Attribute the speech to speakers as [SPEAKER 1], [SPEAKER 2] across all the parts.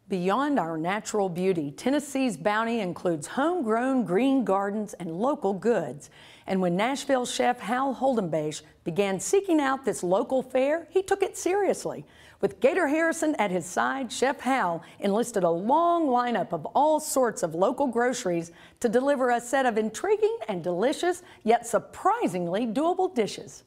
[SPEAKER 1] Beyond our natural beauty, Tennessee's bounty includes homegrown green gardens and local goods. And when Nashville Chef Hal Holden-Bache began seeking out this local fare, he took it seriously. With Gator Harrison at his side, Chef Hal enlisted a long lineup of all sorts of local groceries to deliver a set of intriguing and delicious, yet surprisingly doable dishes.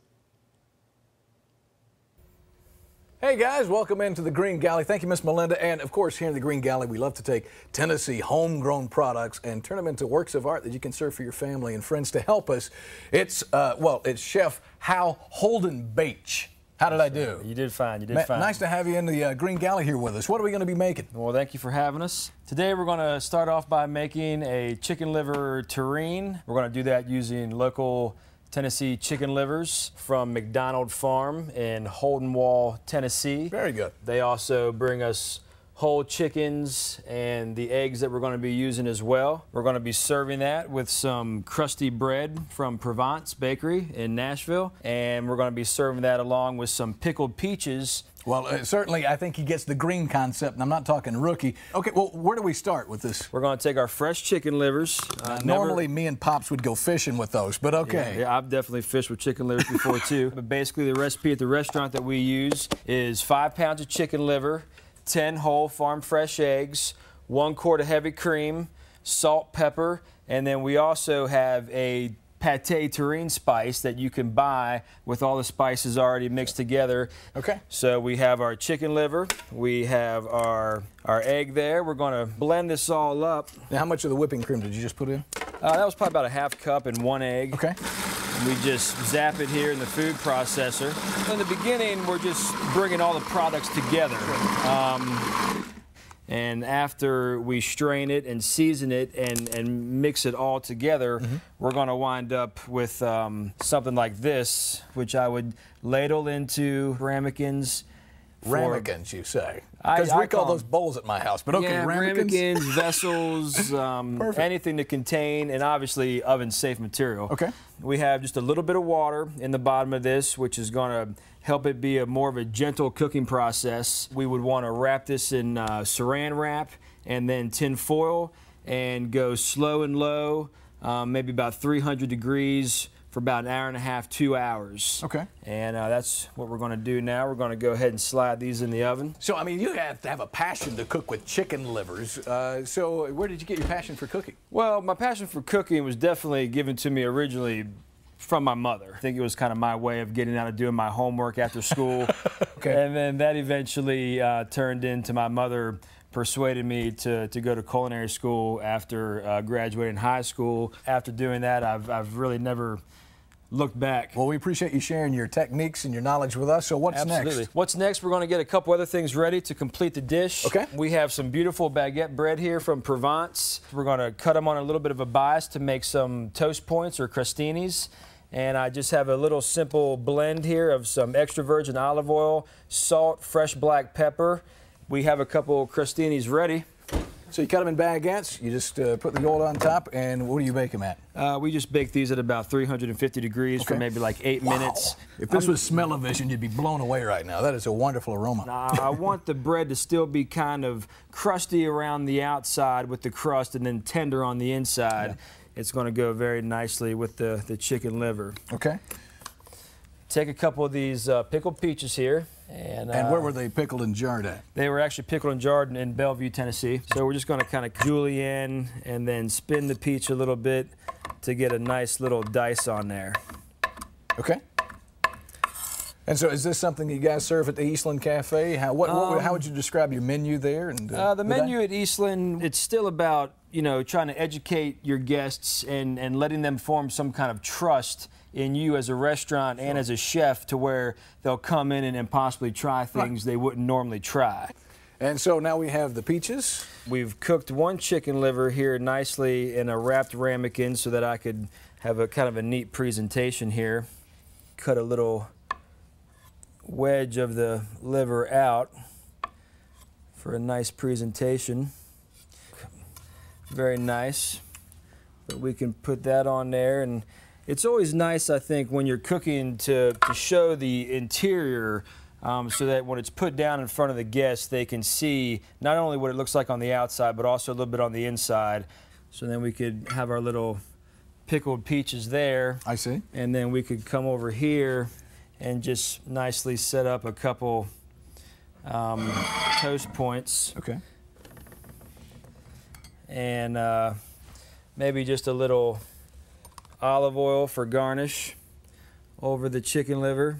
[SPEAKER 2] Hey guys, welcome into the Green Galley. Thank you, Miss Melinda. And of course, here in the Green Galley, we love to take Tennessee homegrown products and turn them into works of art that you can serve for your family and friends. To help us, it's Chef Hal Holden-Bache. How did I do?
[SPEAKER 3] You did fine. You did fine.
[SPEAKER 2] Nice to have you in the Green Galley here with us. What are we going to be making?
[SPEAKER 3] Well, thank you for having us. Today we're going to start off by making a chicken liver terrine. We're going to do that using local Tennessee chicken livers from McDonald Farm in Holden-Wall, Tennessee.
[SPEAKER 2] Very good.
[SPEAKER 3] They also bring us whole chickens and the eggs that we're going to be using as well. We're going to be serving that with some crusty bread from Provence Bakery in Nashville, and we're going to be serving that along with some pickled peaches.
[SPEAKER 2] Well, certainly, I think he gets the green concept, and I'm not talking rookie. Okay, well, where do we start with this?
[SPEAKER 3] We're going to take our fresh chicken livers.
[SPEAKER 2] Normally, me and Pops would go fishing with those, but okay.
[SPEAKER 3] Yeah, I've definitely fished with chicken livers before, too. But basically, the recipe at the restaurant that we use is 5 pounds of chicken liver, 10 whole farm fresh eggs, 1 quart of heavy cream, salt, pepper, and then we also have a pâté terrine spice that you can buy with all the spices already mixed together.
[SPEAKER 2] Okay. So
[SPEAKER 3] we have our chicken liver, we have our egg there. We're going to blend this all up.
[SPEAKER 2] Now, how much of the whipping cream did you just put in?
[SPEAKER 3] That was probably about a ½ cup and 1 egg.
[SPEAKER 2] Okay.
[SPEAKER 3] We just zap it here in the food processor. In the beginning, we're just bringing all the products together. And after we strain it and season it and mix it all together, we're going to wind up with something like this, which I would ladle into ramekins.
[SPEAKER 2] Ramekins, you say? Because we call those bowls at my house, but okay,
[SPEAKER 3] yeah, ramekins, vessels, anything to contain, and obviously oven-safe material.
[SPEAKER 2] Okay.
[SPEAKER 3] We have just a little bit of water in the bottom of this, which is going to help it be more of a gentle cooking process. We would want to wrap this in saran wrap and then tin foil and go slow and low, maybe about 300 degrees for about 1.5 hours, 2 hours.
[SPEAKER 2] Okay.
[SPEAKER 3] And that's what we're going to do now. We're going to go ahead and slide these in the oven.
[SPEAKER 2] So, I mean, you have to have a passion to cook with chicken livers. So where did you get your passion for cooking?
[SPEAKER 3] Well, my passion for cooking was definitely given to me originally from my mother. I think it was kind of my way of getting out of doing my homework after school.
[SPEAKER 2] Okay.
[SPEAKER 3] And then that eventually turned into my mother persuaded me to go to culinary school after graduating high school. After doing that, I've really never looked back.
[SPEAKER 2] Well, we appreciate you sharing your techniques and your knowledge with us. So what's next?
[SPEAKER 3] What's next? We're going to get a couple other things ready to complete the dish.
[SPEAKER 2] Okay.
[SPEAKER 3] We have some beautiful baguette bread here from Provence. We're going to cut them on a little bit of a bias to make some toast points or crostinis. And I just have a little simple blend here of some extra virgin olive oil, salt, fresh black pepper. We have a couple crostinis ready.
[SPEAKER 2] So you cut them in baguettes, you just put the oil on top, and what do you bake them at?
[SPEAKER 3] We just bake these at about 350 degrees for maybe like 8 minutes.
[SPEAKER 2] If this was smell-o-vision, you'd be blown away right now. That is a wonderful aroma.
[SPEAKER 3] I want the bread to still be kind of crusty around the outside with the crust and then tender on the inside. Yeah. It's going to go very nicely with the chicken liver.
[SPEAKER 2] Okay.
[SPEAKER 3] Take a couple of these pickled peaches here. And
[SPEAKER 2] where were they pickled and jarred at?
[SPEAKER 3] They were actually pickled and jarred in Bellevue, Tennessee. So we're just going to kind of julienne and then spin the peach a little bit to get a nice little dice on there.
[SPEAKER 2] Okay. And so is this something you guys serve at the Eastland Cafe? How would you describe your menu there? And
[SPEAKER 3] the menu at Eastland, it's still about, you know, trying to educate your guests and letting them form some kind of trust in you as a restaurant and as a chef to where they'll come in and possibly try things they wouldn't normally try.
[SPEAKER 2] And so now we have the peaches.
[SPEAKER 3] We've cooked 1 chicken liver here nicely in a wrapped ramekin so that I could have a kind of a neat presentation here. Cut a little wedge of the liver out for a nice presentation. Very nice. But we can put that on there, and it's always nice, I think, when you're cooking to show the interior so that when it's put down in front of the guests, they can see not only what it looks like on the outside, but also a little bit on the inside. So then we could have our little pickled peaches there.
[SPEAKER 2] I see.
[SPEAKER 3] And then we could come over here and just nicely set up a couple toast points.
[SPEAKER 2] Okay.
[SPEAKER 3] And maybe just a little olive oil for garnish over the chicken liver.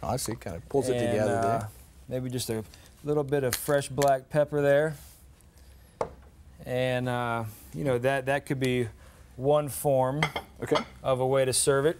[SPEAKER 2] Oh, I see. Kind of pulls it together there.
[SPEAKER 3] Maybe just a little bit of fresh black pepper there. And, you know, that could be one form
[SPEAKER 2] Okay.
[SPEAKER 3] of a way to serve it.